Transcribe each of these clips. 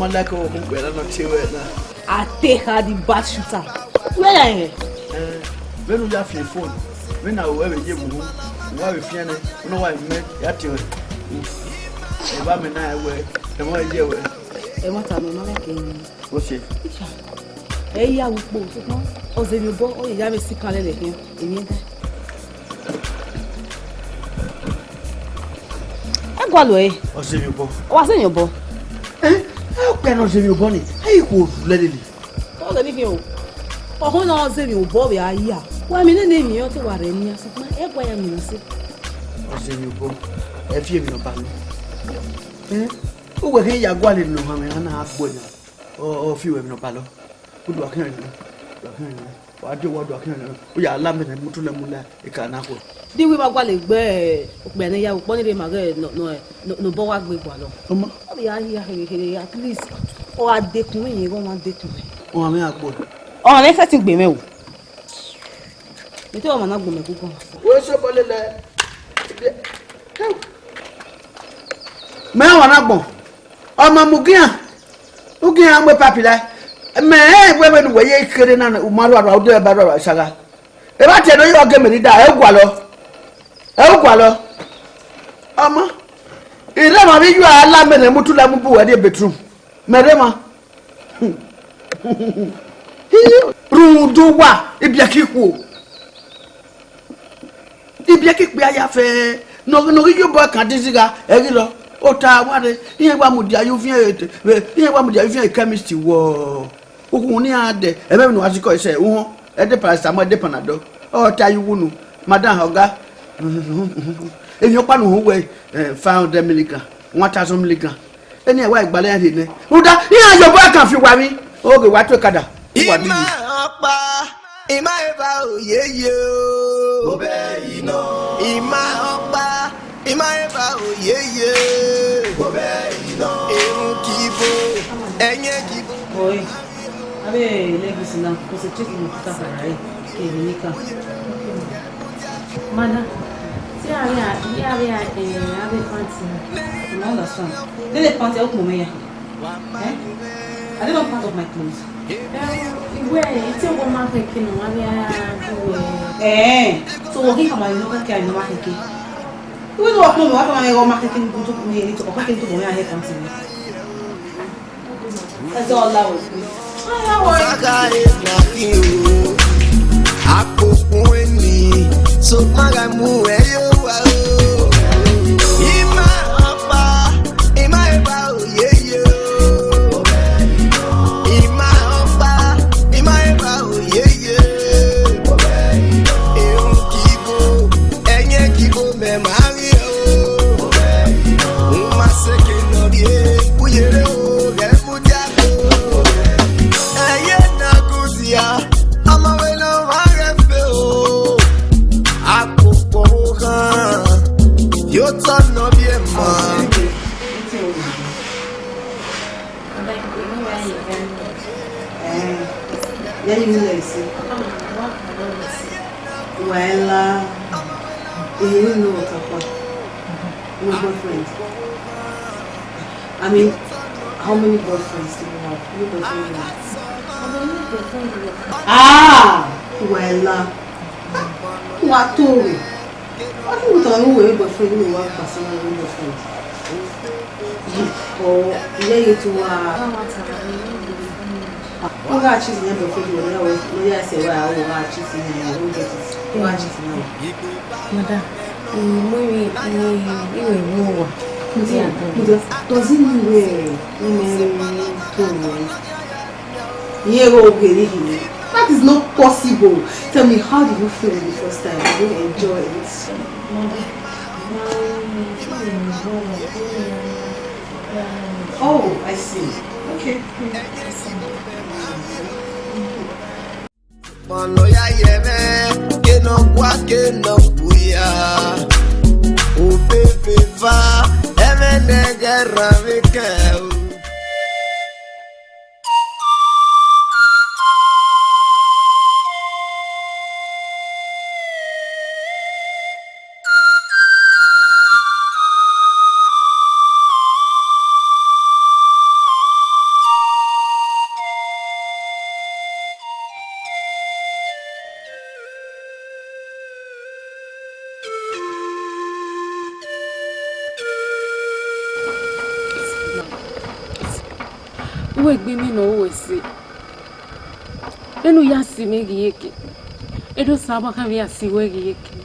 like oh, we're not here now. I take her the bad shooter. Where are you? When we have your phone, when I will give you, why we fear it, you know why I met that you. If I'm in I way, the more you will. And what I'm not making. What's it? Hey, I will both. Oh, then you go, oh, you have a sick calling him. I go away. Oh, say you go. What's in your boy? How can I say you bonnie? Hey, who let it? Oh, let me go. Oh, who knows if you Bobby are here? Why, I mean, the name you to what any of my egg why I'm innocent. Oh, say you go. If you know, Pally. Who will hear your guard in no harm and a half boy or few of no palo? Who do I hear? I do what I can. We are lambing and Mutula Mula, a canaco. Did we have a bear? When I have one of them again, no boa with one. Oh, yeah, at least. Or I did me, you won't did to me. Oh, I'm a boy. Oh, let's think be me. You told me not going to go. Where's your body there? Mewanabo. Oh, Mamugia. Ugia, my papilla. May women were ye killing and Umaru out there about Saga. If I tell you, I'll get me die. Gualo. Ama. Irema, you are lambing and Mutulamu at the bedroom. Madama. Ruduwa, Ibiakiku. Ibiaki be a fair. No, you back at this guy, Egilo. Ota, what? Here, one would you fear? Here, one would you fear chemistry war? Who near the everyone was going to say, oh, at the price, I'm a depanado. Oh, tell you, Wunu, Madame Hoga. In your pan who way found the milligram, 1,000 milligram. Any white ballet in there. Who that? Yeah, your back if you want me. Okay, what to Kada? Ima eba oyeyo obe ino ima opa ima eba oyeyo obe ino ehun kibo enye kibo Oi. Abe levis na concentrate no tafarai ke nika. Mana. See abe panty. You understand? They panty out mo me. I don't know part of my clothes. Where it's a woman taking one. So working for my local care in the market. You will walk home, what am I marketing to me to open to my head continue. That's all that was me. So Magamu, well, you know what about your boyfriend. I mean, how many boyfriends do you have? Your boyfriend well, what story? What do you tell me your boyfriend you have personal boyfriend? Or you to got cheating your boyfriend, you I say, well, I got cheating and I won't get it. You are cheating now. Madam, does it mean that is not possible. Tell me, how did you feel the first time? Did you enjoy it? Oh, I see. Okay. Mano ya yeme que no gua que no buya o pepe va emene guerra me quer. we gbe mi no we se enu ya si me yeke Edo saba kan ya si we yeke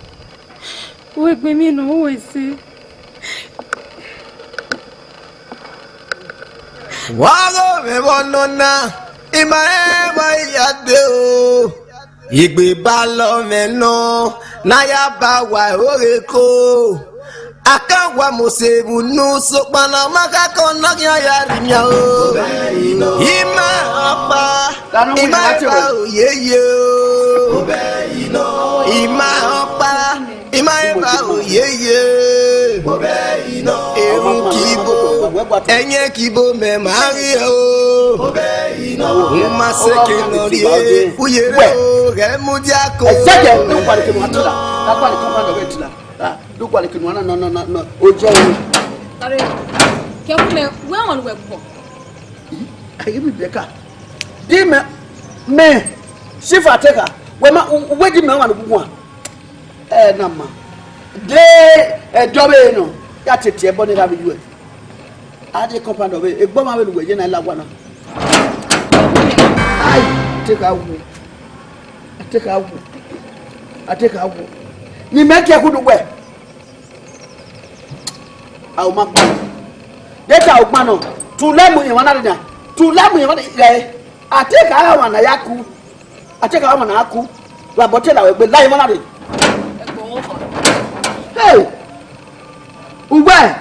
we gbe mi no we se wago me bonona imaema yade o igbe ba lo me no na ya ba wa oreko akawa mosebu no so pana maka kon na ya rinya o ima apa ima pa oyeye o ima apa ima pa oyeye Erhun kibo enye kibo me mari o ma seke no rie uyere o re mu dia ko seke do kwale ke mo atula na kwale ko ma do betula do kwale ke no no o je o are ke ku me we won we ko ayi mi beka di me sifa teka we ma we di me wan gugu a na ma de dobe no ya tete ebo ni la bi ju ade compound of egbo ma be lu je na lagwa na ai take awu ni make ya kudu gbe awu ma gba data ogba no tu lemu yin wana da tu lemu yin wana re atake awu na yaku atake awu na aku wa botela we gbe lai wana de hey ugbe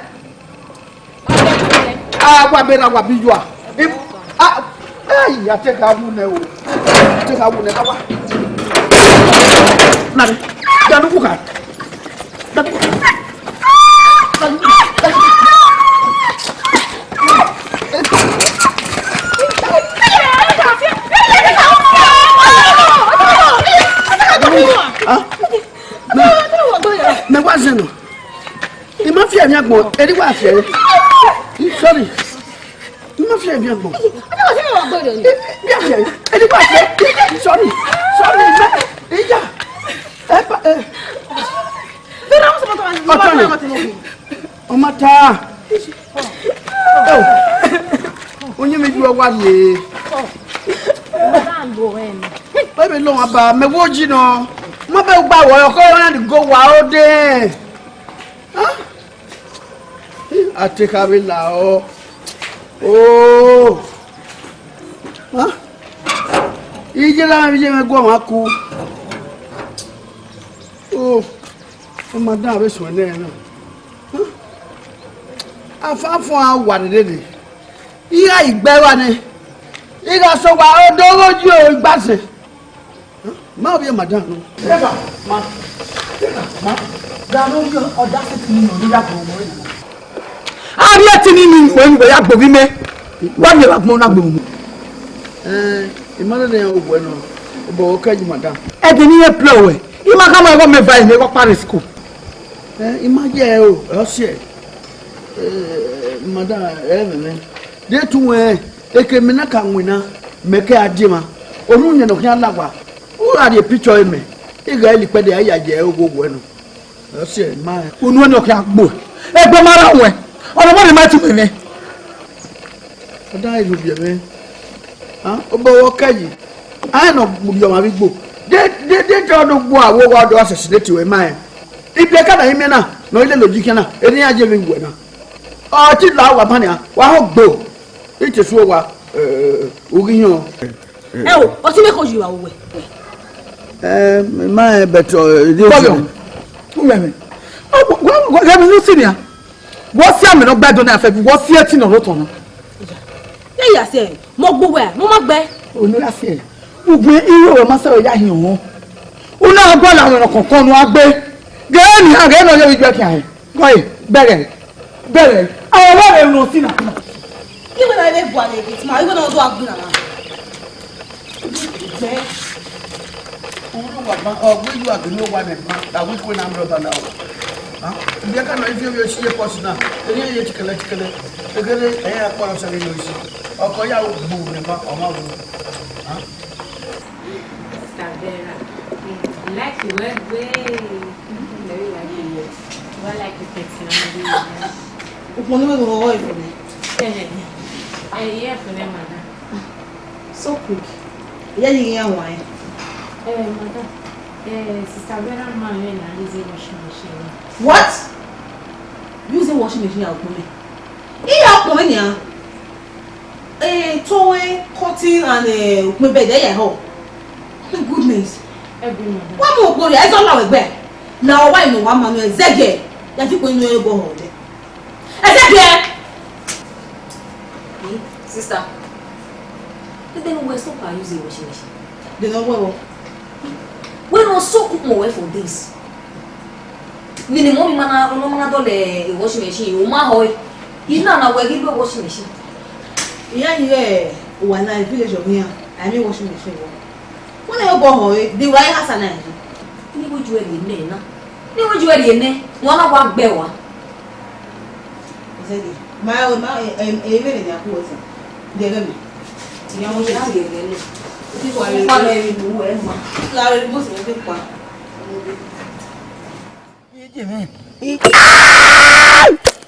agwa bera agwa bijua ai atake awu na o atake awu na agwa na da no kuka me wazeno ima fi ami agbon eri wa fi sorry ima fi ami agbon eri wa fi sorry ija o mata onye meju wa ye baby lo aba me woji no mo be gba wo ko na go wa o de atekabe la o ije la mi je me go ma ku o madam be so na na afafun awa de iya igbe wa ni iga so wa o doroji o igbase ma be madam no eba ma da no oda se ni no ya ko mo ina ari atini ni we ya gbo bi me wa me ba mo na gbo mu imana de o bueno bo ka ji madam e de ni e plow we ima ka mo me vai me ko paris ko imaje o se madam me de tu we ekemi na ka nwina meke ajima orunye no kyan lagwa o ari picture me iga eli pede aya je ogogwo no se ma unu no kyan gbo egbo mara we ono mo ni ma ti me oda ilu bi me obo wo kayi ai no buyo ma bi gbo de to do gbo awo wa do assassinate we ma ipe ka na ime na no ile logic na eni aje mi gbo na o ti la wa bania wa ho gbo ite so wa ogiyan o ti me ko jiwa wo ma beto de o me go me no senior wo si am no gbadun na afabi wo si eti no roto no e ya se mo gbo we mo ma gbe o ni la se ugbe iro o ma se o ya hin o una gbo la won kokan no agbe ge ni ha ge no ye wi gbe kan go e bere awon wa re no si na even I dey boile bit ma even no do agbun na je uru wa ba o gbe wa gbe no wa me ma da wi ko na mro ba na bi ka no ifi o si e post na eni ye tikele egele e akwa so le lo si oko ya o gbu me ma o ma wo Stavera. Like the word way. Very like the word. Well, like the personality. o pon me go wo ife Yeah, for them, madam. So quick. Yeah, why? Madam. Sister Vera man when I use washing machine. What? Using washing machine out me. Here up ya. Towing, cutting and my bed there home. My goodness. Every mother. One more glory, I don't know where. Now why no one man Zege? That you can go home. Zege! Sister. Then we stop using washing machine. They know well. When was so cook more for this? Benin Movies man no man do washing machine. O ma hoy. He's not working with washing machine. Yeah. When I village of here, I mean washing machine. When I go home, the why has an end. Ni wo ju e ni na. Ni wo ju e ni. Won na wa gbe wa. Say my even ya ko say. Dey go me. Ya mo se dey go ni. Ti wa le pa le mu e ma. La re bo se dey pa.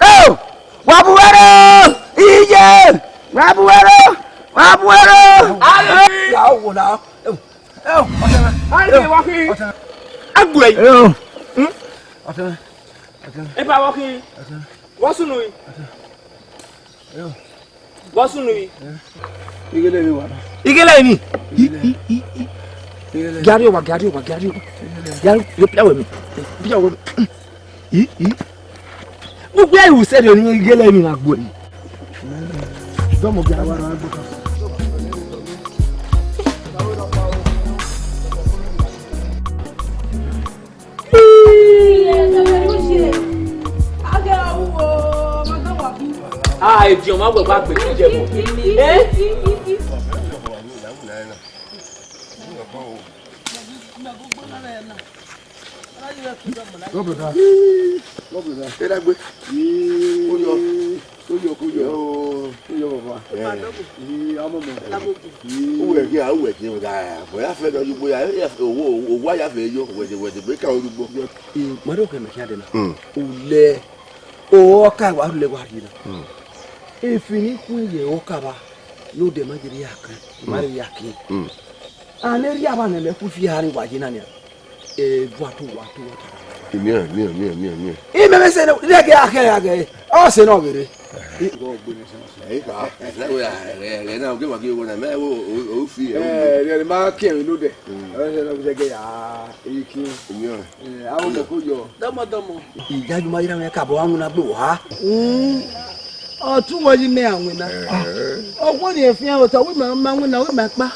Oh! Wabuero! Ije! Wabuero! Ayo! Yawo na. Ayo walking. Agbe. Yo. E pa walking. Wasunu yi. Wasunu yi. Igele mi wa. Igele ni. Gari o. Gari yo pia we mi. Pia we. Gbogbo ayi se de ni igele mi na gbo ni. Domo gba wa na gbo kan. Èdè ọmọ àgbẹ̀ bá gbé kí jẹ mọ́. Efini kunye okaba no de magiri yaka mari yaki aneri abana le ku fi hari wajina ne watu Ni. me se no de ke ake o se no gere Ka la we le na o ke wa ki o na me o fi le ma ke no de o se no se ke ya iki ni. awu de ko yo domo ijaju ma ira me ka bo anu na gbe wa ọtún wọ́n yí mẹ́ àwọn iná ọgbọ́n ni èéfín ọ̀tọ̀ wí máa ń wíná wí máa pa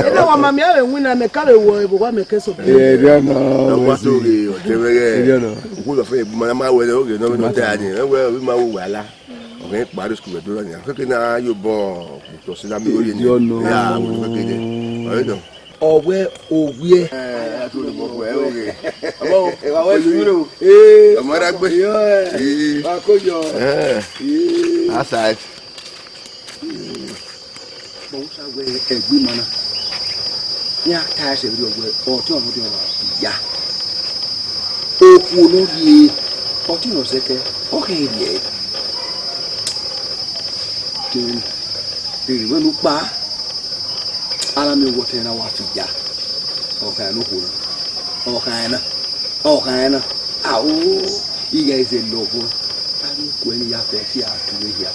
ẹ̀dá wọn máa mi ẹ̀rẹ̀ wíná mi kárẹ̀ wọ ìbùkún mi kẹ́sọ̀ bí. Ẹ̀ẹ́dẹ́ náà wọ́n tó rí ọ̀tẹ́ wẹ́rẹ́ òkú lọ́fẹ́ ìbúmọ̀ máa wẹ̀lẹ̀ ó rè náà tẹ́ àdé ẹ̀wẹ́ orí máa wò wàhálà ọ̀rẹ́ parí skul ẹ̀dọ́ lọ́nà kékeré náà yóò bọ̀ ọ̀tọ̀ sí lábẹ́ orí ni ọ̀wẹ́ òwúẹ́. Ọmọdé akójọ. Aside. Bọ́n sáwẹ́ ẹ̀gbí mọ́nà ní àtàṣe rí ọgbẹ́ ọtí ọmọdé ọ̀rọ̀ ìyá òkú olórí ọtí ìrọ̀sẹ́kẹ́ ọkẹ́ ilẹ̀ kẹrin èrè mẹ́nu pa ara mi wọ tẹ̀ náà wà fi yá ọ̀kan ẹ̀nà kò náà ọ̀kan ẹ̀nà àwọ̀ ìyá ẹ̀sẹ̀ lọ́gbọ́ àríkò ẹni yà fẹ́ sí àtúwé yá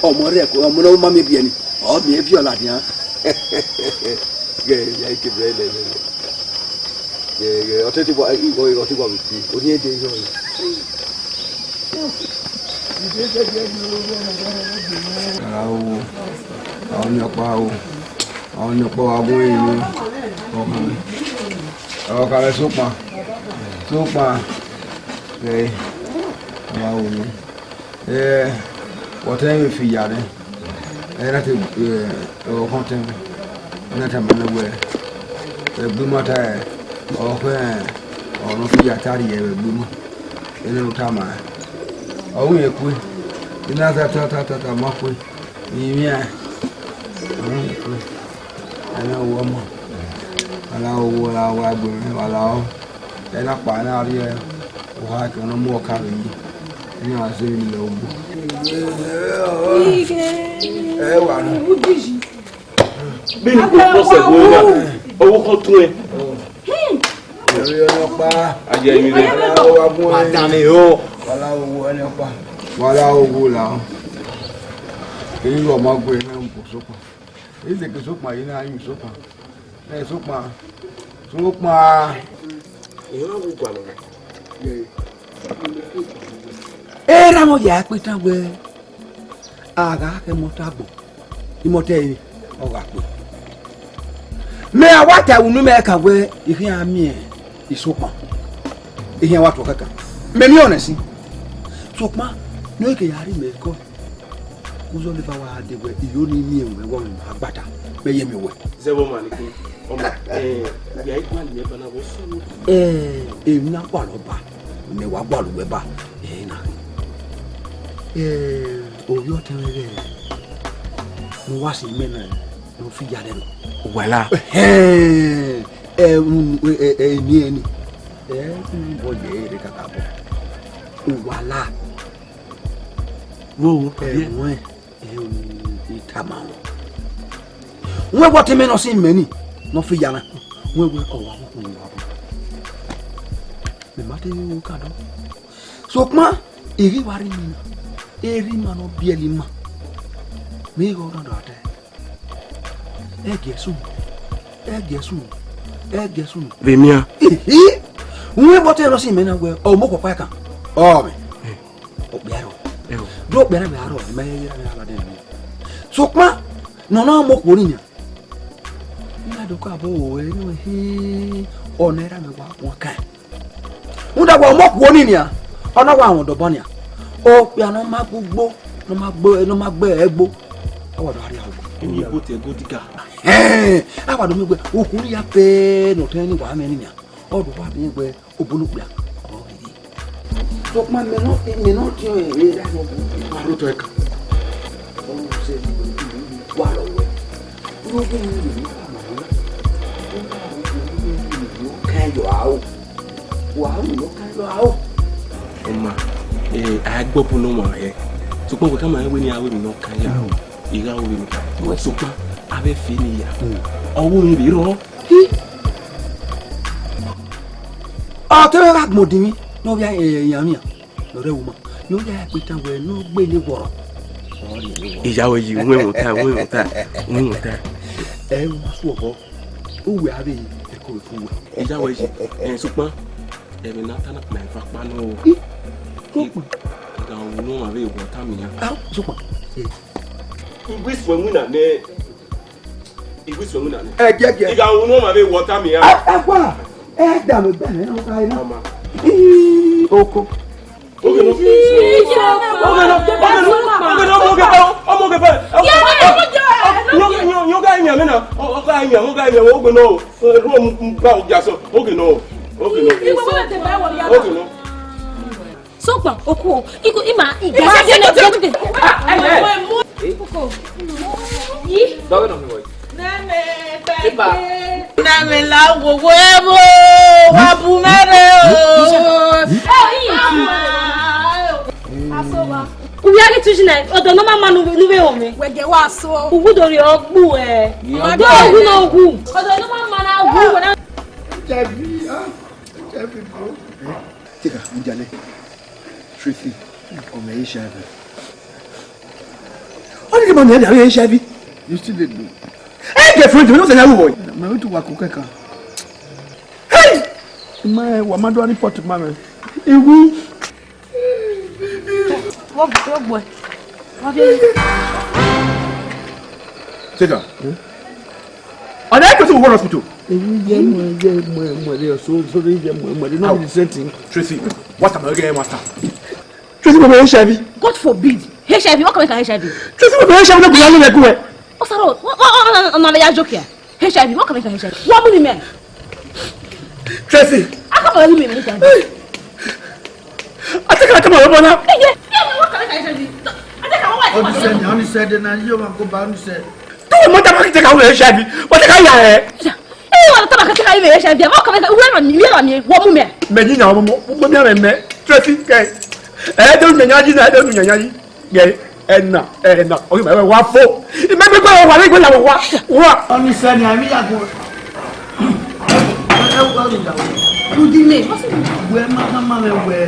ọmọ rẹ̀ kọ́ ọmọ náà má mi bí ẹni ọ̀bì ẹ̀ bí ọ̀la dìá gẹ̀ẹ́ yà ike bẹ́ẹ̀ lẹ́lẹ́ gẹ̀ẹ́ ọtí ti bọ̀ ọtí bọ̀ wìtí oní èdè yọ̀ yìí. Àwọn ní ọ̀pá o àwọn ní ọ̀pá agún èèyàn ọ̀kan rẹ̀ sópa ẹ̀ ọ̀pá òun wọ́tẹ́ yẹn fi yà rẹ̀ ẹ̀ láti ọ̀kan tẹ̀ ẹ̀ láti àmàlẹ́wẹ̀ ẹ̀ gbímọ̀ tá ẹ̀ ọ̀pẹ́ ọ̀run fi yà tá ẹ̀ gbímọ̀ ẹ̀ lẹ́nu tá a máa ọ̀hún yẹn kú iná tata máa kú ìyẹn à ọ̀hún yẹn kú ẹ̀nà owó ọmọ aláwọ̀ owó aláwọ̀ agbèrè aláwọ̀ ẹ̀nà pa náà rí ẹ̀ wọ́n á kí wọ́n mú ọ̀ka rẹ̀ yìí ní àṣẹ ilẹ̀ ogbó. ẹ wà ní. bí ní kò pọ̀ sẹ̀ bóyá owó kan tún ẹ. Ẹ̀rí ọ̀nà pa. Ajẹ́ mi rẹ̀. Wàlá owó agún ẹ̀. Àdàmì o. Wàlá owó ẹni pa. Wàlá owó làwọn. Èyí lọ máa gbé iná ń bò sópa. Èyí lè ké sópa yìí náà yìí sópa. Ẹ sópa. Sópa. Ìyá wo gbà lọ. Ẹ ra mo yà pé tán gbé. Àgá kẹ́ mọ́ tá gbò. Ìmọ̀tẹ́ yìí ọ̀gá pé. Mẹ àwa tẹ àwọn onímọ̀ ẹ̀ka gbé ìhìn àmì ẹ̀ ìsopọ̀. Ìhìn àwa tó kẹ́kẹ́. Mẹ̀mí ọ̀nà sí. Sopọ̀ ní òkè yàrá ìmẹ̀kọ́. Kúzọ́ lè bá wa dẹ̀gbẹ́ ìyó ní ní ẹ̀wẹ̀ wọ́n mi àgbàdà bẹ́yẹ mi wẹ̀. Zẹ́wọ́n mà ní kí ọmọ ìyá ìgbà ní ẹ̀bá náà wọ́n sọ̀rọ̀. Èmi náà gbà lọ bá mẹwàá gbà lọ bẹ bá ẹ̀yìn náà. Òye ọ̀tẹ̀ rẹ̀ mo wá sí mẹ́nà ló fi yà lẹ́nu. Wàlá. Ẹni ẹni ń bọ̀ yẹ èrè kàkà bọ̀. Wàlá. Wọ́n ẹ̀wọ̀n ìtàmà wọn. Wọ́n wọ́n tẹ́mẹ́ náà sí mẹ́ni náà fi yàrá. Wọ́n wọ́n ọ̀wọ́ àwọn ọkùnrin wà bọ̀. Mẹ́mà tẹ́ ní wọ́n kàdọ́. Sọpọ́n èrè wà rí mi náà. Èrè mà náà bí ẹni mà. Mi yọ ọ̀dọ̀ àtẹ. Ẹ gẹ̀ẹ́sùn. Vèmíà. Wọ́n wọ́n tẹ́ lọ sí mẹ́ni náà wẹ́ ọmọ pọ̀pọ̀ ẹ̀ka. Ọ̀mì. Ọ̀gbẹ́ ayọ̀. Do bera me aro me yira me ala den mi sokma no na mo ko ni ina do ka bo we no he onera me wa kan unda wa mo ko ni a ona wa won do bo ni a o pe ana ma gbogbo no ma gbe egbo awodo ari awo Èmi ìbò tẹ̀ gòdìgà. Awodo mi gbe okun ya pe no ten ni wa me ni a odo wa mi gbe obunupia sokma me no ti o e da mo Àrùn tó ẹ̀ka. wà lọ́wọ́ kẹ́yọ̀ àwọ̀ Ọmọ àgbọ̀pọ̀ náà mọ̀ ẹ́. Sọpọ́n kò ká máa ń wé ní awé mi náà káyà o. Ìyá òwe mi. Wọ́n sọpọ́n abẹ́ fi ni ìyá. Ọwọ́ mi rè rọ́. Ọ̀tẹ́rẹ́ rà gbọ̀dì mi náà bí èèyàn mi lọ́rẹ́ wò mọ́. Yóò yá pé táwọn ẹ̀ náà gbé ní wọ̀rọ̀. Ìyàwó yìí wọ́n ta. Ẹ ń wá sún ọ̀bọ. Ó wẹ̀ abẹ́ ẹ̀kọ́ ìfún wẹ̀. Ìyàwó yìí sọpọ́n ẹ̀mí náà tánà máa ń fa pánú o. Ìgbà òun náà àbẹ́ ìwọ̀ tá mi yàn. Sọpọ́n. Ìgbé ìsìwẹ̀mú nà ní. Ẹ jẹ́. Ìgbà òun náà àbẹ́ ìwọ̀ tá mi yàn. Ẹ gbọ́ ẹ dàmí bẹ́ẹ̀ náà ká iná. Oko. Sokpa oku iko ima igasa je na je. Yi. Dogo no boy. Name la wo wo wa bu mere o. Asoba. Ubi ani tujina odo no mama nuwe o me. Wege wa so. Ugu dori ogbu e. Odo ogu no ogu. Odo no mama na ogu na. Jabi bro. Tika njane. Tracy. Ọmọ HIV. Only the man that has HIV. You still did do. Hey, girlfriend, you know say na boy. Ma o tu wa ko keka. Hey! Wa ma do report ma me. Ewu. What boy? What is Tika. On I go to one hospital. Ewu je mo le so je mo le no be the same thing. Tracy, what am I getting matter? Tracy, mo HIV. God forbid. HIV, what can I HIV? Tracy, mo HIV no be like we. Oh, sorry. I'm not joking. HIV, what can I HIV? What many men? Tracy. I can't believe me. I think I come over now. Yeah, what can I HIV? I think I'm Only said na you ma go ba only said. Don't want to take away HIV. What can I Hey, what the take away HIV? What can I me? What woman? Me na mo me Tracy, don't me nyaji na don't me nyaji. Yeah. ẹ̀nà ọ̀gbìn bàbá wa fò ìmẹ́bí pé wọ́n wà ní ìgbéyàwó wa. ọ̀nì sẹ́ni àmì yàgò Ludime. wẹ́ máma mẹ́ wẹ́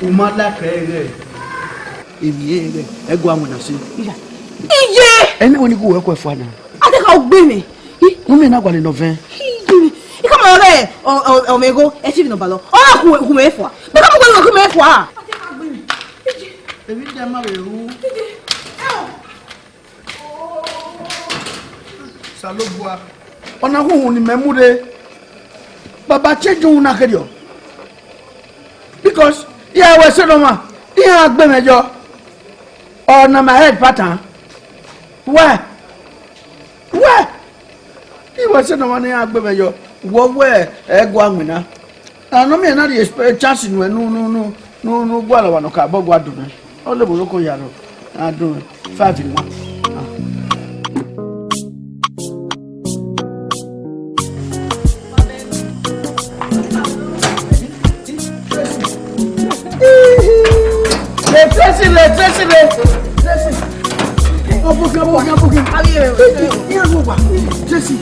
ọmọ alákẹ́ rẹ̀ èmi rẹ̀ ẹ̀gbọ́n àwọn ọ̀nà sí. Iye. ẹni wọn ni kò wẹ́kọ̀ ẹ̀fọ́ àná. Adeka ogbe mi. wọ́n mi náà gbàlẹ̀ nọ̀fẹ́. Ika ma ọ̀rẹ́ ọmọ ẹ fi nọba lọ. Ọ̀rẹ́ kù mẹ́ fọ́. Bí ká mọ̀ pé kù mẹ́ fọ́ a. èmi jẹ́ máa rẹ̀ rú. salobua ọ̀nà huhun ni mẹ́mú de baba change òun náà kéde ọ because ìyá ẹ̀wẹ̀ sẹ́nu ma ìyá agbẹ́mẹjọ ọ̀nà my head pattern wẹ́ ìwẹ̀ sẹ́nu ma ní ìyá agbẹ́mẹjọ wọ́wẹ́ ẹ̀gbọ́ àmìnà àná mi náà di chance nù ẹ̀ nù gbọ́ àlọ́ wà nù ká bọ́ gbọ́ àdùn ẹ̀ ọ́ lè bọ̀ lóko yàrá àdùn 5 in 1. Tracy. Obukin. Here go ba. Tracy.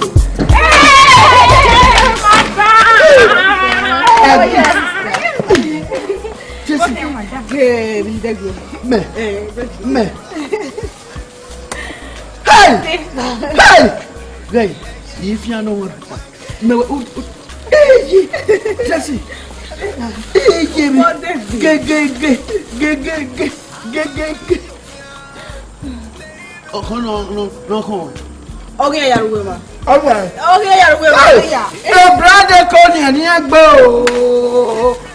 Me. Hey. If you know what. Tracy. Gay. Oh, no. Okay, yaruwe ma. Alright. Okay, yaruwe ma. A brother called me and he go.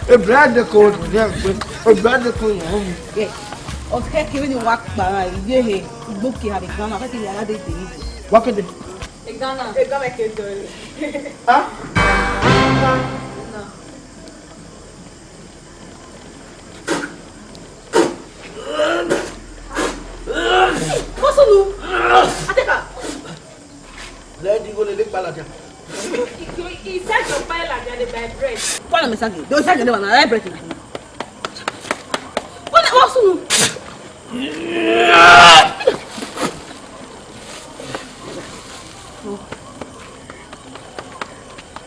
A brother called me. A brother called me. Yeah. Okay, kí ni wá gbara iye he gboki ha be Ghana fa ti yara de tèmi. Wá kéde. Ghana. E Ghana ke do. Ah? Mosulu. Ateka. Let you go le palaja. He said your pile and they buy bread. Kwala me sagi. Do sagi le wana na bread na. Kwala Mosulu.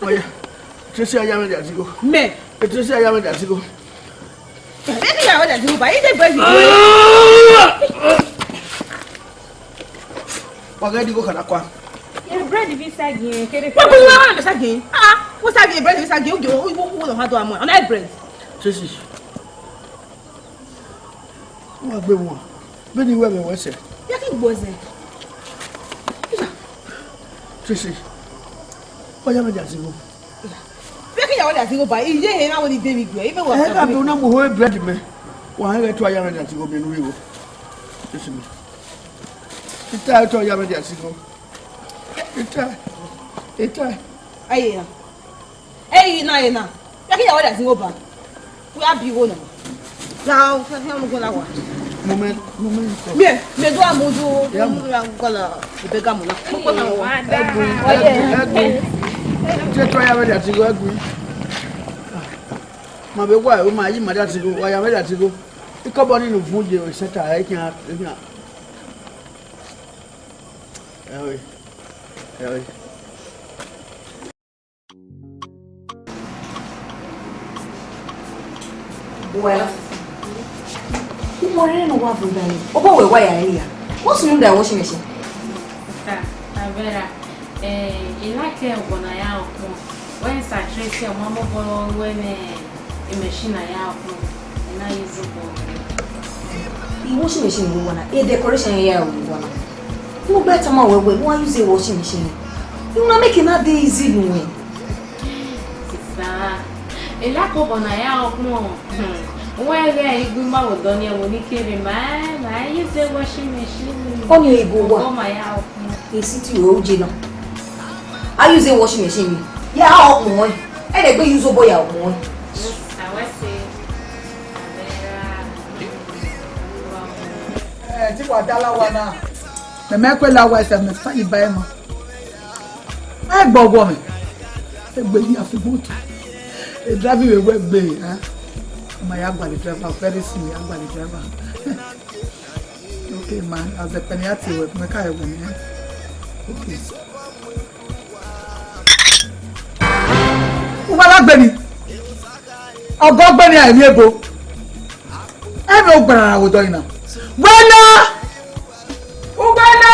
Oya. Tracy ayame da tigo. Me. Tracy ayame da tigo. Eni ya wada ti ba ide bread. Waga digo kana kwa. Your bread if sagi kere. Wa ko wa me sagi. Ah, wo sagi bread we sagi o wo no ha do amo. On bread. Tracy. Wa gbe won. Be ni we me wese. Ya ki gboze. Tracy. Oya me da tigo. Be ki ya wada ti go ba iye he na woni David gbe. Ibe wa. E ka be una mo ho bread me. Wa han re to aya me da tigo be nu wi wo. Tracy. Ita to aya me da tigo. Ita. Aye na. Ya ki ya wada ti go ba. We abi wo no. Now, I'm going to go. Moment. Me do amudu. I'm going to be gamu na. Je to ya me da tigo agui. Ma be wa o ma yi ma da tigo, wa ya me da tigo. Iko bo ni nu fun je o seta e kan. Oi. Well, who more than one from Danny? Oh, why are you? What's in the washing machine? You like it when I out when Tracy and Mamma Boy when a machine I out and I use it. The washing machine we want a decoration here we want. No better man when why use a washing machine? You're not making that day easy anyway. A lack of an eye out more. Well, yeah, you go out with Donia when he came in man. I use the washing machine. On your go, oh my out. A city road, Gino. I use a washing machine. Yeah, out more. And I go use a boy out more. I was saying, ti wa dala wa na. Me ko la wa se me fa iba e mo. E gbogbo mi. E gbe ni afibutu. E drive we gbe, eh. My agba the driver very soon agba the driver. Okay, man. As a penalty, we make a win. Okay. Umala Beni. Ọgọ Beni àìní ebo. Ẹ̀mí ò gbàrà àwùjọ yìí náà. Gbẹ́nà! Ugbẹ́nà!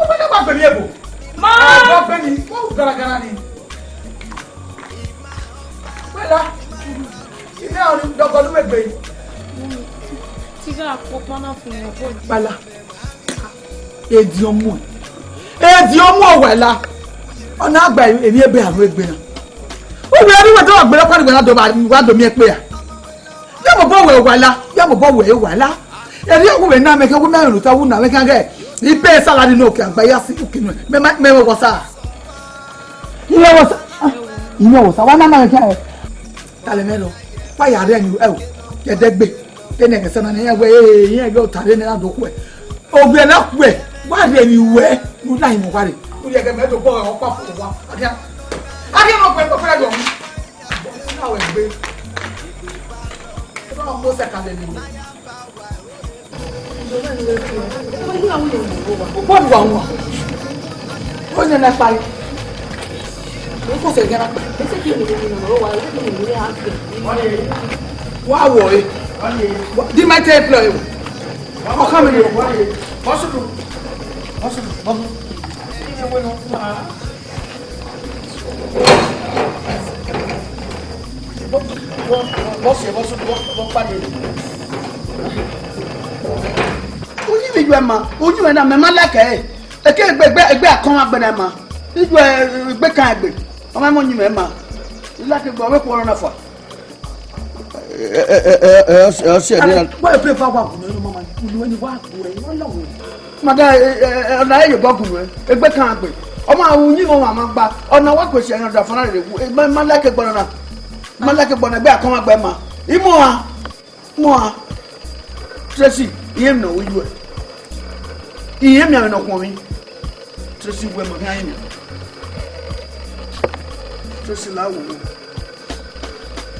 Ugbẹ́nà máa Beni ebo. Ọgọ Beni, ó garagara ni. Gbẹ́nà! Ilé àwọn dọ́gọ́dún mẹ́gbẹ̀ẹ́ yìí. Tiga àpòpọ̀ náà fún mi ọ̀pọ̀. Bala. Èdì ọmọ ọ̀wẹ̀la. Ọ̀nà àgbà èmi ebe àrùn egbe náà. Uwe ẹni wẹ̀ tó wà gbẹ́rẹ́ pàdé gbẹ́rẹ́ wà domi ẹ pé à. Yàmù bọ̀ wẹ̀ wàlá, yàmù bọ̀ wẹ̀ wàlá. Ẹni ọkùnrin náà mẹ́kẹ́ wọ́n mẹ́rin lùtà wọ́n náà mẹ́kẹ́ gẹ́ ìpè sálàdì náà òkè àgbáyé sí òkè nù mẹ́wọ̀ wọ́sà. Ìyẹn wọ̀sà wà náà mẹ́kẹ́ ẹ̀. Tàlẹ́ mẹ́lọ, wáyà rẹ̀ ni ẹ̀ wò kẹ́dẹ́gbẹ́ kẹ́ni ẹ̀kẹ́sẹ́ náà ní ẹ̀wẹ̀ ẹ̀yìn ẹ̀gẹ́ òtàlẹ́ ní àdókù ẹ̀. Ògbẹ́ náà kú ẹ̀ wá rẹ̀ ni wẹ́ ló láyé mọ̀ wá rẹ̀. Ó yẹ kẹ́ mẹ́tò bọ́ ọ̀pá fún wa. Adé máa pẹ́ pẹ́ yọ̀ mí. Náà wẹ̀ gbé. Ó náà mú sẹ́kàlẹ̀ ni wọ́n. Bọ́ọ̀lù wà wọ́n. Ó yẹn náà parí. Ó kò sẹ̀ gẹ́rẹ́ pẹ́. Wá wọ̀ ẹ́. Dí máa tẹ́ ẹ pẹ́ ẹ̀ wò. Ọkọ mi ni wọ́n. Bọ́sùdù. Onyi mi ju ẹ ma, onyi mi na mẹ ma lẹkẹ ẹ, eke ẹgbẹ akọwọn agbẹnẹ ma, iju ẹgbẹ kan ẹgbẹ, ọmọ ẹ mọ onyi mi ẹ ma, lẹkẹ gbọ ọbẹ kọ ọrọ n'afa. Ọsẹ ẹ ní. Wọ́n yẹ pé fáwọn àkùnrin ẹni mọ́mọ́ ìlú ẹni wá àkùnrin ẹni wọ́n lọ́wọ́. Mada ọ̀nà ẹ̀ yẹ bọ́ kùnú ẹ, ẹgbẹ kan ẹgbẹ, ọmọ àwọn onyi mi wọn àmà gba, ọ̀nà wà pèsè ẹ̀yàn ọ̀dà fúnra rẹ̀ wù, ma lẹkẹ gbọ náà, ma lẹkẹ gbọ náà ẹgbẹ akọwọn agbẹ ma, ìmọ̀ wa, Tracy, ìyẹn mi nà wọ́n yú ẹ. Ìyẹn mi àwọn ọkùnrin mi Tracy wẹ mọ ní ayé mi Tracy láwọ wọ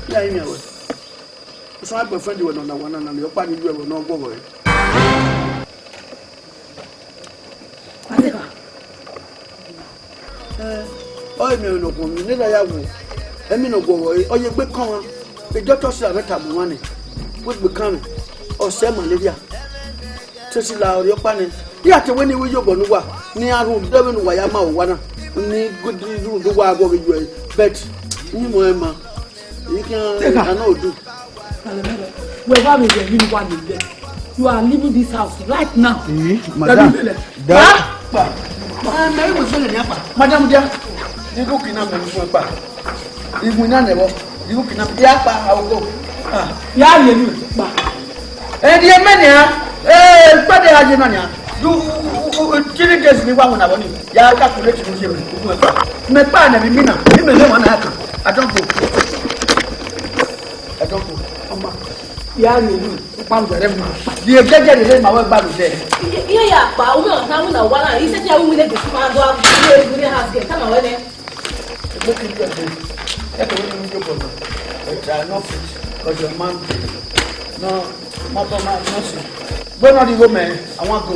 ní ayé mi àwẹ ọsàn àgbẹ fẹndì wẹ nọnà wọn nànà yọpá ní ìlú ẹwọ náà gbọwọ rẹ. Ọyẹ mi àwọn ọkùnrin mi nílẹ̀ yà wọ ẹmí nà gbọwọ rẹ ọyẹ gbé kàn wọn ìjọ tọ́sí àbẹ́tà bù wọn ni wọ́n gbé kàn mi ọ̀sẹ̀ malaria Tracy láwọ yọpá ni bí àtẹwé ni wíyọ bọ̀ níwà ní arúgbó dẹ́wẹ́ ni wàyà máa wà náà ní gúdúrú tó wà àgọ́ mi jù ẹ̀ bẹ́ẹ̀t ní mọ̀ ẹ̀ ma èyí kí ẹ̀ náà dùn. Whoever may be living one in there, you are leaving this house right now. Madam, mẹ́rin mo sọ̀rọ̀ ní apá. Madam jẹ́ irú kìnnà mẹ́rin fún ẹ̀pà. Ìgbìn náà nẹ̀wọ̀ irú kìnnà bí apá àwòkọ́. Yà á yẹ mi pa. Ẹ̀dí ẹ̀ mẹ́rin á gbẹ́dẹ̀ ajé náà ni á. 3 days ni wa na woni ya calculate no je me pa na mi na mi me le wana aka I don't go Mama ya ni lu pa ngere mu di ejeje le ma wa gba lu de iye ya pa o me ta mu na wa na ise ti awu le de ma do awu le house get ta na we ne e mo ki e ko ni jo ko no it are not fit because your man no mother man no see go na di go me I want go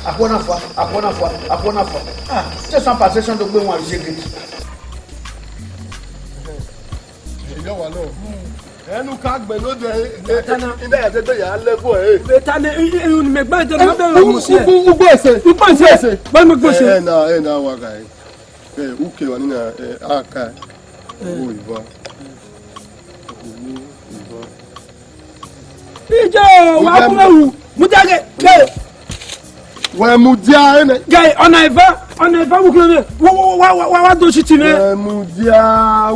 Akwonafa. Just some possession to go one is secret. Ẹnu ká gbẹ ló dé ilé ẹ̀dẹ́gbẹ̀ yà á lẹ́gbọ̀ ẹ̀. Bẹ́ẹ̀ta ni ìhun mi gbẹ́ jẹ́ lọ́dọ̀ rẹ̀ mú sí ẹ̀. Ugbó ẹsẹ̀. Ugbó ẹsẹ̀. Báyìí mo gbó ṣe. Ẹ na wà ká ẹ̀. Uke wà nínú àká owó ìbọn. Ìjọ wà á kúrò wù. Mujage gay. Wẹ̀ mudia ẹ̀ nẹ̀. Gay ọ̀nà ìfẹ́ wù kúrò rẹ̀. Wà do ṣì tì ní. Wẹ̀ mudia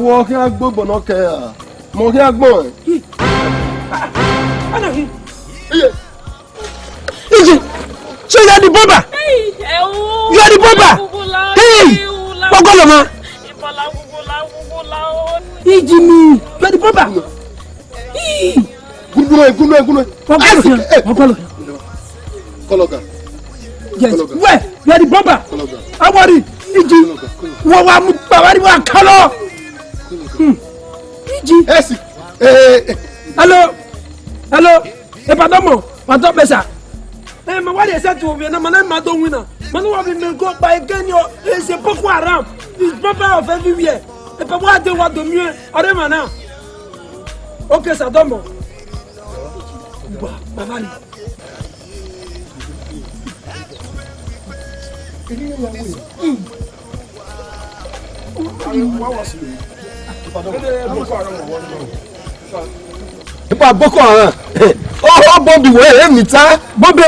wọ́n kí á gbọ́ gbọ̀nà kẹ́ ẹ̀. Mo kí á gbọ́ ẹ̀. Ọ̀nà kí. Ìjì ṣé yẹ di bọ́bà? Yẹ di bọ́bà? Gbọ́gbọ́ lọ mọ. Ìjì mi yẹ di bọ́bà? Gúnlẹ̀. Kọlọ̀gà. Yes. Where? You are the bomber. Awari. Iji. Wa mu bawari wa kalo. Iji. Esi. Hello. Pardon, pardon, Bessa. Eh, mais what is that to me? Na madame winner. Manu wa me go by again yo. C'est pourquoi haram. Il papa of everywhere. Et pas moi de what de mieux. Ore mana. OK, ça donne bon. Bah, maman. Ipa Boko Haram. Oh, Bobby, where me ta? Bobby.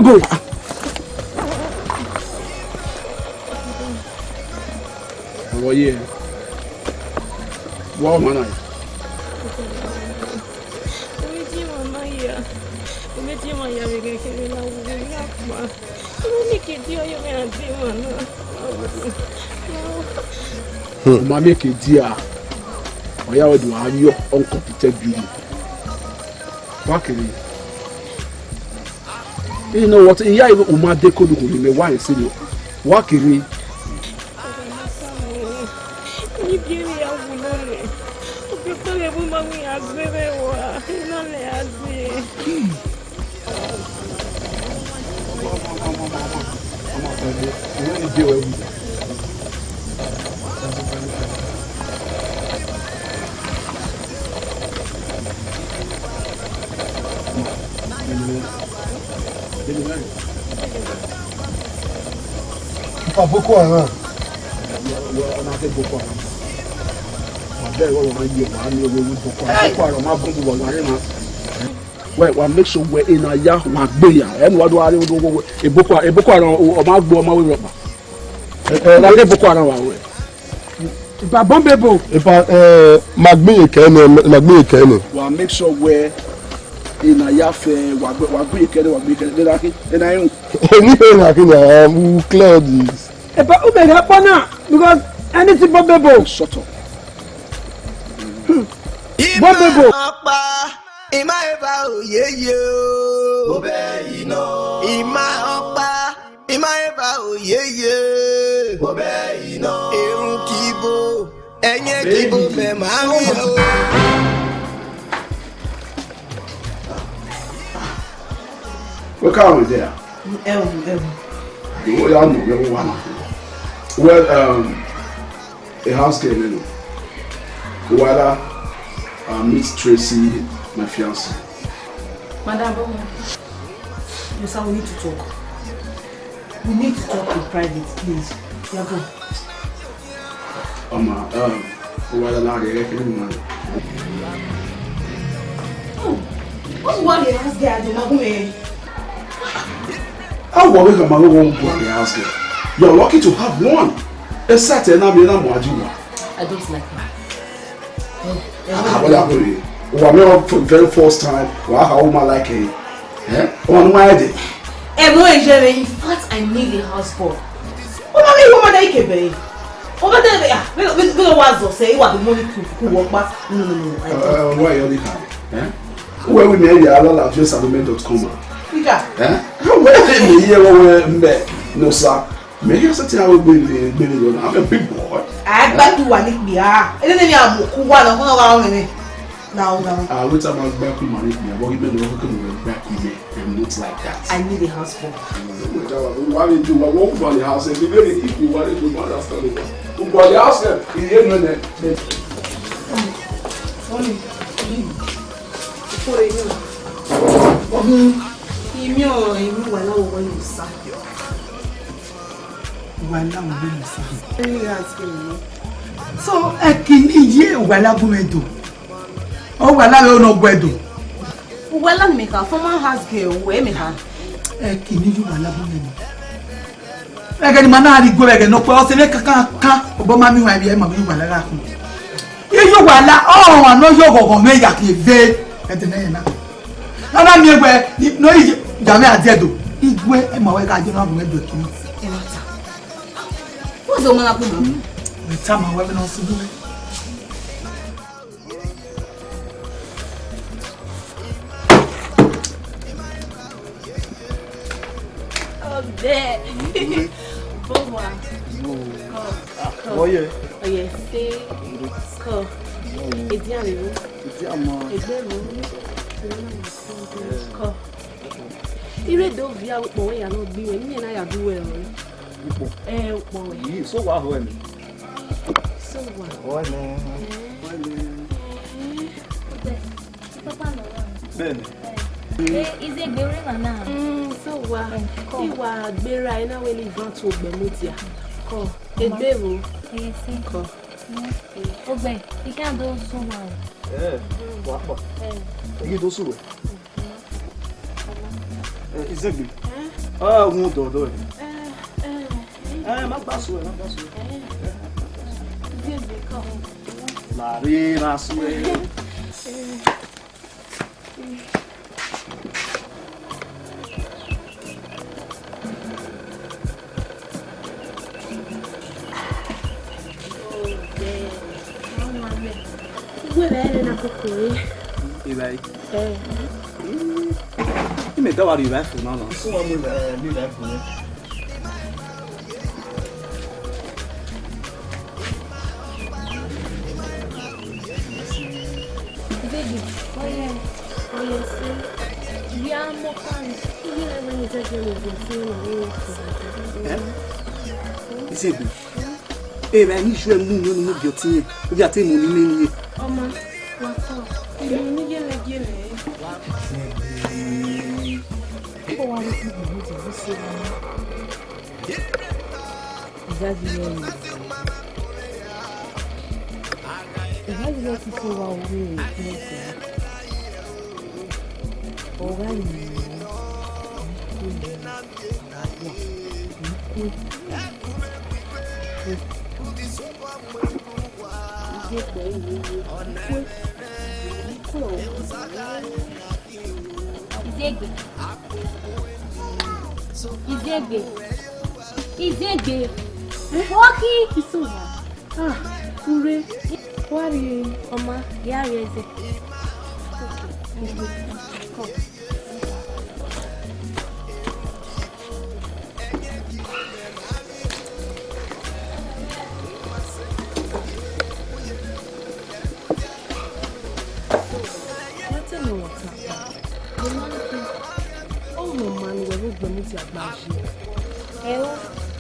Oh yeah. Wow, man. Ma make a dear. Oya we do have your uncompetent beauty. Bakiri. You know what? Iya even Uma Deko do me why say no. Wakiri. Ni bibi ya bulole. Ukitole bumba mi azbebe wa. Inole azbe. Pas beaucoup, hein. On a fait beaucoup. Well, make sure we're in a yah, and what do I do? A book or my boy, my rubber. I book on our way. If I bomb a book, if I Magme Kenny. Well, make sure we're in a yah fair, what we can, and I am who cleared this. If I open up now, because anything but the book, shut up. Bombebo. Ima eba oyeye o. Obe ino. Ima opa. Ima eba oyeye. Obe ino. Erhun kibo. Enye kibo me ma o. What car was there? Well, a house came in. While meet Tracy, my fiancée. Madam, you sir, we need to talk. We need to talk in private, please. You are good. While now they reckon man. What's one the house girl? Do Magume? How worry can my own boy the house girl? You're lucky to have one. A certain I don't like her. For the very first time, how woman like her. On my day. In fact, I need a house boy. Over there, we don't want to say what the money to work back. No. Why are you kind? Where we made the other of just argument.com. No, sir. Maybe you're something I will bring the I'm a big boy. I back to one it be and then you have one around me. Now. Wait a minute, back with money. What you been back with me and looks like that. I need a house boy. Why did you walk for the house and if you wanted to understand it? Who bought the house then? He didn't know that. So, ye wala gumento. Oh, wala no gwedo. Wala make a former house girl, where me ha. You wala gumento. Ega ni manari go ega no kwa se ka obama mi wa bi e ma bi wala la kun. Ye yo wala oh no yo gogo me ya ki ve e de na. Ana mi egbe no yi jame adedo. Igwe e ma we ka je no bu edo kini. What's the man up? The time I went on to do it. Oh, there. Boba. Oye. Oye, c'est quoi? Et bien le. Quoi? Il est donc via au point, il y a un autre bien, il y a un doué. Yìí sọ wà hó ẹ̀mí. So what? Bẹ́ẹ̀ni. Ize gbere mana. So what? Iwa gbera ina we le van to gbemutia. Ko, egbero. Ko. Ogbe, ike ando so wa. Wà pọ̀. Èyí tó sùn wẹ̀. Ìzẹ́gbẹ̀. Ohun dọ̀dọ̀ ẹ̀. Má gbà sùn ẹ̀, má gbà sùn ẹ̀. Láàrin máa sùn ẹ̀. Ibai. Me dá o Ibai fún náà. Só vamos Ibai fún. Baby, olha, sim. Via mocan. E leva nos aqui Isebi. Vai ni ju emu no no bi otin. O bi ate mu ni ni. Ọmọ, wà sọ. Ni gele. Ó wá lọ sí ìlú tí ó ṣe wá. Ìjáde yẹn. Ìjáde yẹn ti ṣe wá owó ìpínlẹ̀. Ọ̀rá yìí. Izegbe. Woki Isuwa. Ure. Wari Oma Yareze.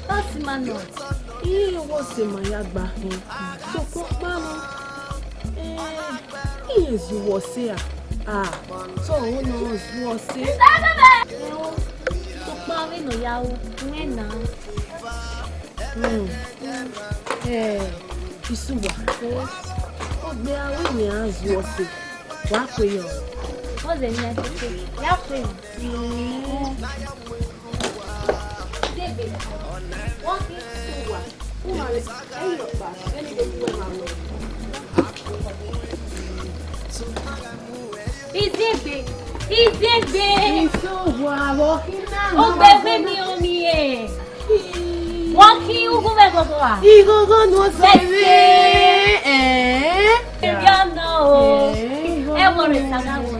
That's my note. He was a Mayagba. So, Papa, he is was here. So who knows was here? So, Papa, no yao. When now? Isuwa. Oh, they are winning as was it. What for you? What's the name? Yapping. Izegbe. O bebe mi omi e. Wọ́n kí ugu bẹ gbogbo wa. Igogo no sebe. Ya no. E mo re saga wo.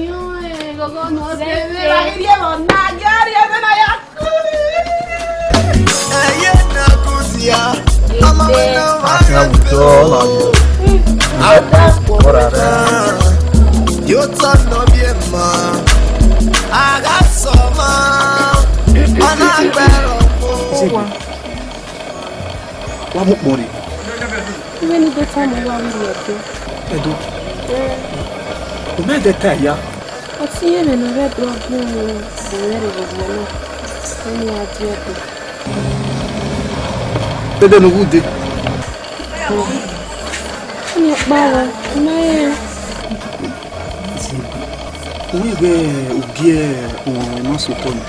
Yo gogo no sebe. La irie mo na yari e na ya. Eye na kusia. Mama na wa. Yo tono bien ma. Aga soma. Ana gbero. Wa mo pori. Iwe ni beta mo wa ri edo. Edo. O me de ta ya. Ati yele no re blog ni mo re re gbogbo na. Ni aje edo. Dede no gude. Ni bawo, na ye. Orí ìwé òbí ẹ̀ òun náà sọ̀tọ̀ ni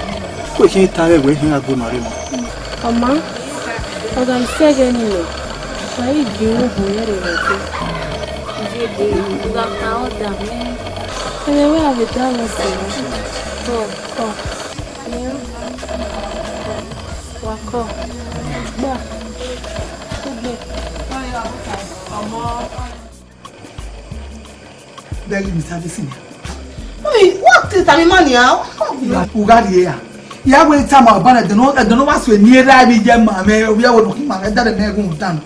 kó ìṣe ń tarẹ̀ ìwé ìṣe ń agbóhùn àárẹ̀ mọ́. Ọ̀ma ọ̀gá ìṣẹ́gẹ̀ nílò wàá ìgbìmọ̀ ògùn lẹ́rẹ̀ rẹ̀ pé. Izegbe. Uga ka ọ̀dà mẹ́. Ẹ̀rẹ̀wé àbẹ̀dá lọ sí i. Kọ̀. Wà kọ̀. Gbà. Gbẹ̀. Ọmọ. Bẹ́ẹ̀ni mi sáré sí mi. What is that man now? Ugari here. ya we time about I don't know what's we near that be jam me we are looking man that me go down.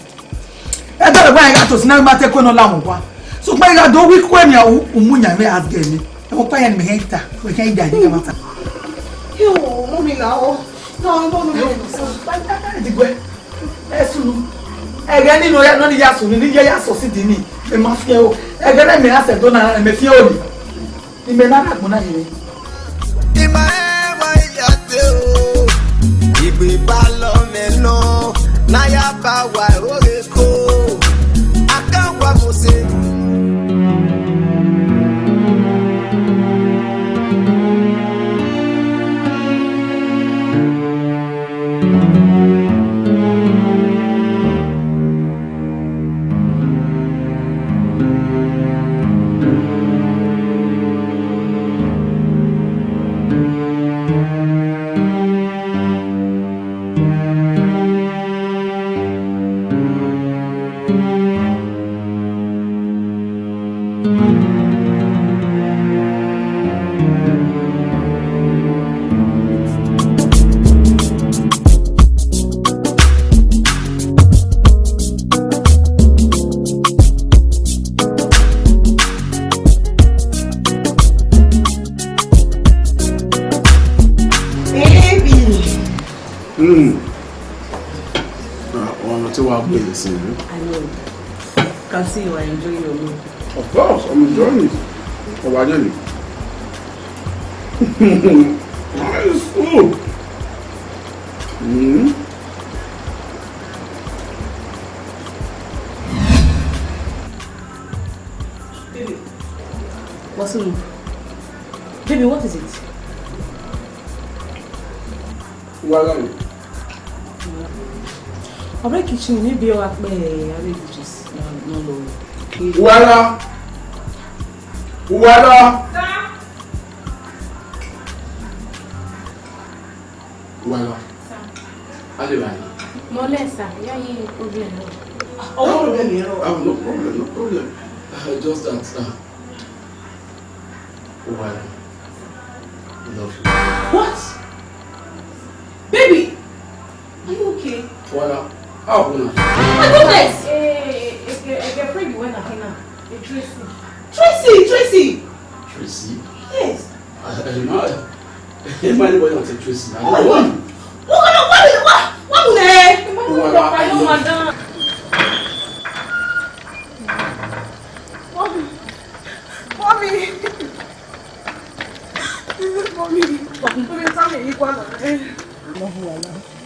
E da ba ga to sina ma te ko no la mo kwa. So pa ga do we kwa nya umunya me as game. E mo pa ya me henta. We can ja ji mata. Yo, mommy now. No. Degbueyi. Esunu. E ga ni no ya no ni ya sunu ni ya so si di ni. E ma fi o. E ga na me ase do na me fi o ni. Ni me na na ni. Ibi balo meno na ya ba wa oreko akawa mo se I know. Can see you are enjoying your meal. Of course, I'm enjoying it. Oh, I didn't. Nice food. Baby, what's up? Baby, what is it? Well, I'm kitchen, maybe you're at me. Just no. Wala. No less, sir. Yeah, problem. No problem. Just that. Wala. Love you. What? Baby, are you okay? Wala. How are you? My goodness! A friend went at him. Tracy! Tracy? Yes. I don't know. If anybody wants to say Tracy, I don't know.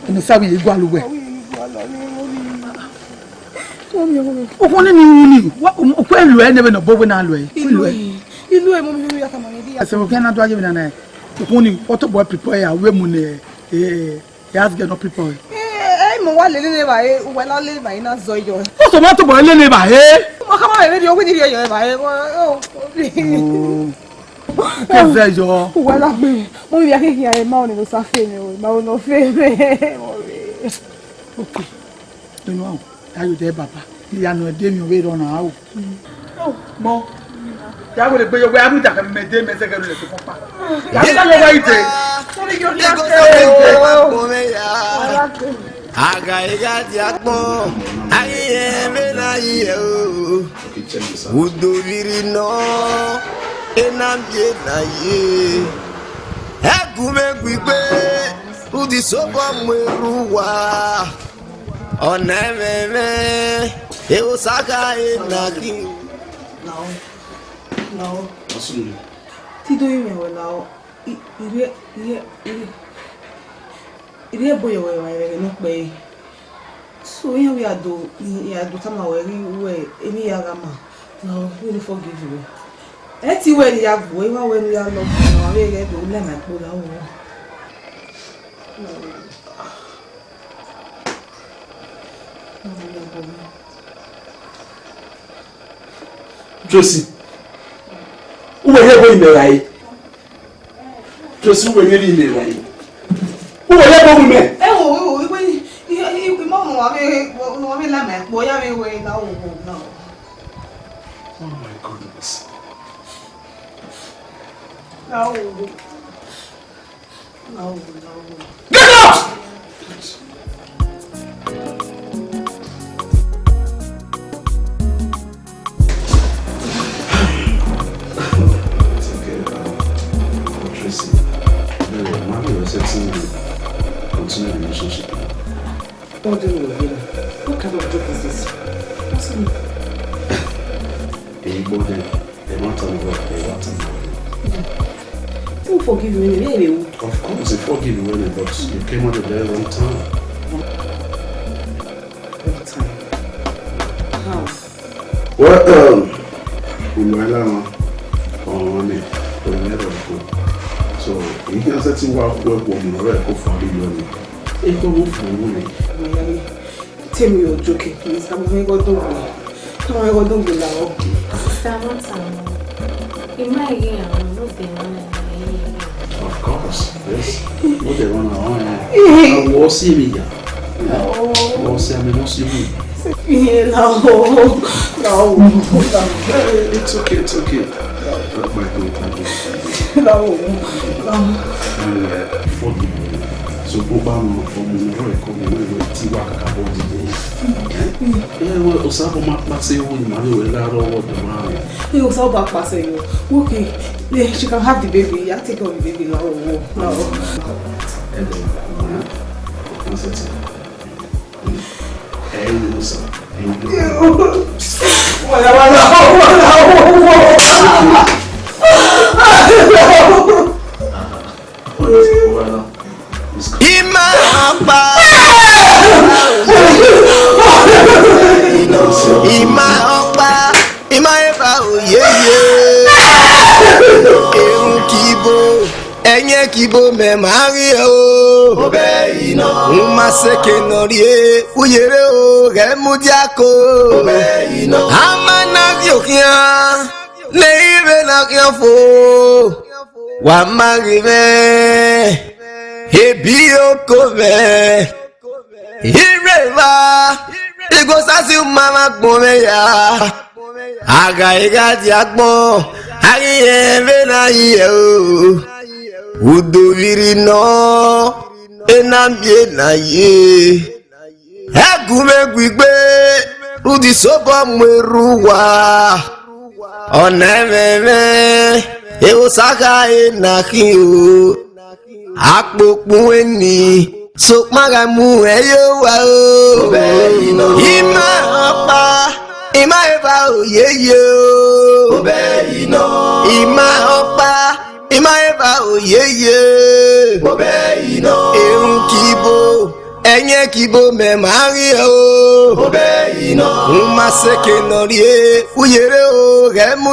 Eno sabi igwa luwe. Okone ni uni. Okwe lu e nebe no bobo na lu e. Ilu e mo mi ya kama ni. Ase mo kana to aje na na. Okone auto boy prepare ya we mu ne ya get no prepare. Mo wa le ba e we la le ba ina zo yo. O so auto boy le ba e. Mo kama e ri o ni ri yo ba e. Que yo. Wala gbe. Mo bi akeke ya e ma o ni lo sa fe mi o. Ma o no fe me. Okay. You know, ayo de baba. Ya no de mi o we ro na o. Mo. Ya go le gbe yo we amu ta kan me de me se ke le so pa. Ya ta lo wa ite. Sorry yo ya ke. Aga iga ti akpon aye me na ye o. Udoriri no enamje na ye. Egume gbigbe udi sobo mweruwa. Onememe e osaka enaki. No. Ti do ime we now. Ire boy we no pe. So here we are do tama we emi ya gama. No, we forgive you. Eti we ni ya gbo, wa we ni ya lo. No, we get do le ma po la o. Josie. Uwe yebo imelayi. Josie uwe yeli imelayi. Uwe yebo ume. We mama wa we la ma po ya we na o no. Oh my goodness. No. No. Get out! It's okay. Tracy, Mommy was setting to continue the relationship. Don't do me like that. What kind of joke is this? What's me? They want to work, they want to work. Don't forgive me, really. Of course, they forgive you, really, but you came at a very wrong time. Wrong time? How? Well, so you can set you up work woman or a co-founding money. It will move for money. Tell me you're joking, please. I'm going to go down. Sister, one time. In my year, I'm not the one. Of course, yes. What they want to own. I will see me. Or see me, no see me. No. It's okay, it's okay. That might be No. Forgive me. So, Obama, from the recovery, Tiwa Kakabodi. Yeah, well, Osama Massey would marry without all what the man. He was all back passing. Okay, yeah, she can have the baby. I take care of the baby now. No. And then, what's that? Hey, Lusa. Ima apa? Ima apa? Ima eba oyeye. Erhun kibo, enye kibo me Mario. Obeyino. Uma seke norie, uyere o remudiako. Obeyino. Amana yokia, neibe na kiafo. Wa marive. Ebi okove ireva igosasi mama gbome ya aga ti agbon aye na ye o udoviri no enambie na ye egume gbigbe rudi sobo mweruwa onememe ewosaka enakin o Akpokpun eni so magamu eyo wa o ima opa ima eba oyeye o ima opa ima eba oyeye Erhun kibo enye kibo me Mario o uma seke norie uyere o remu